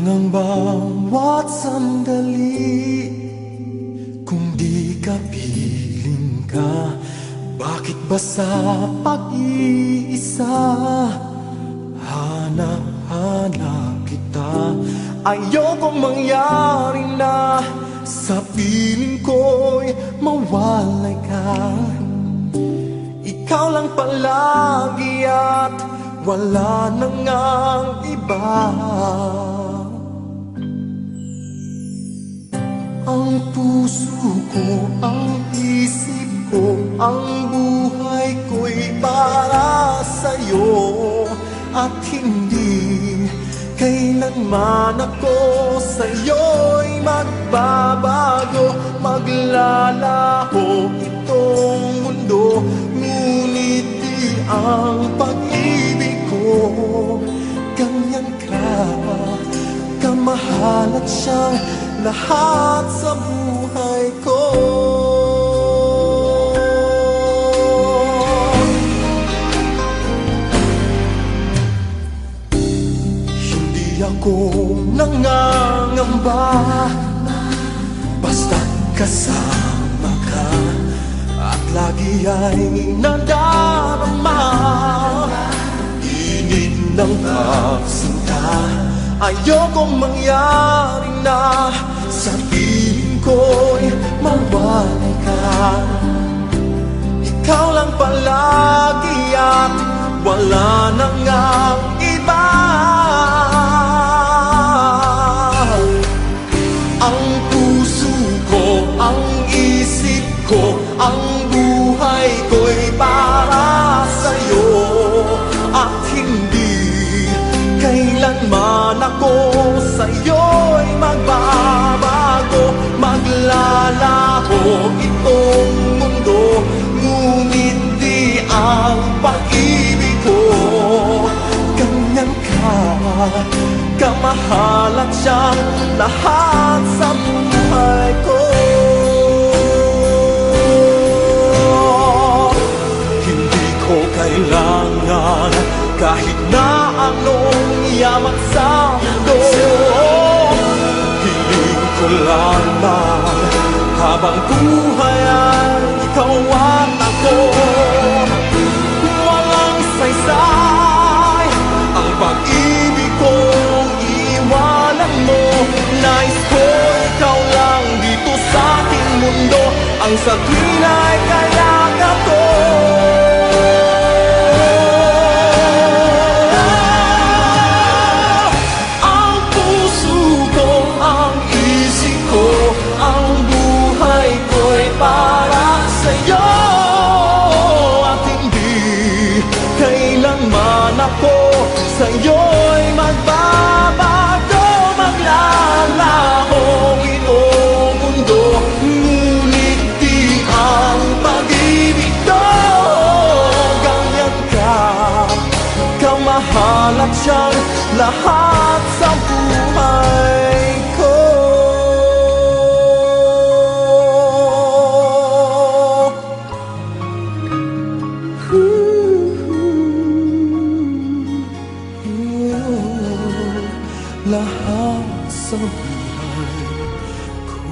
ang bawat sandali. Kung di ka piling ka, bakit ba sa pag-iisa hanap-hanap kita? Ayokong mangyari na sa piling ko'y mawalay ka. Ikaw lang palagi at wala na ngang iba. Ang puso ko, ang isip ko, ang buhay ko'y para sa'yo. At hindi kailanman ako sa'yo'y magbabago. Maglalaho itong mundo, ngunit di ang pag-ibig ko ganyan ka kamahal at siyang lahat sa buhay ko. Hindi ako nangangamba, basta't kasama ka at lagi ay nadarama. Init ng pagsinta, ayokong mangyari na sa piling ko'y mawalay ka. Ikaw lang palagi at wala na ngang iba. Ang puso ko, ang isip ko, ang buhay ko'y para sa'yo. At hindi kailanman ako sa'yo'y magbabago. Maglalaho itong mundo, ngunit di ang pag-ibig ko ganyan ka kamahal at siyang lahat sa buhay ko. Hindi ko kailangan kahit na anong yaman sa mundo. Hiling ko lamang habang buhay ay ikaw at ako. Walang saysay ang pag-ibig kong iwanan mo. Nais ko ikaw lang dito sa aking mundo, ang sa tuwin ay kayakap ko. Para sa'yo at hindi kailanman ako sa'yo'y magbabago. Maglalaho itong mundo, ngunit di ang pag-ibig ko ganyan ka kamahal at siyang lahat sa buhay ko. Lahat sa buhay ko.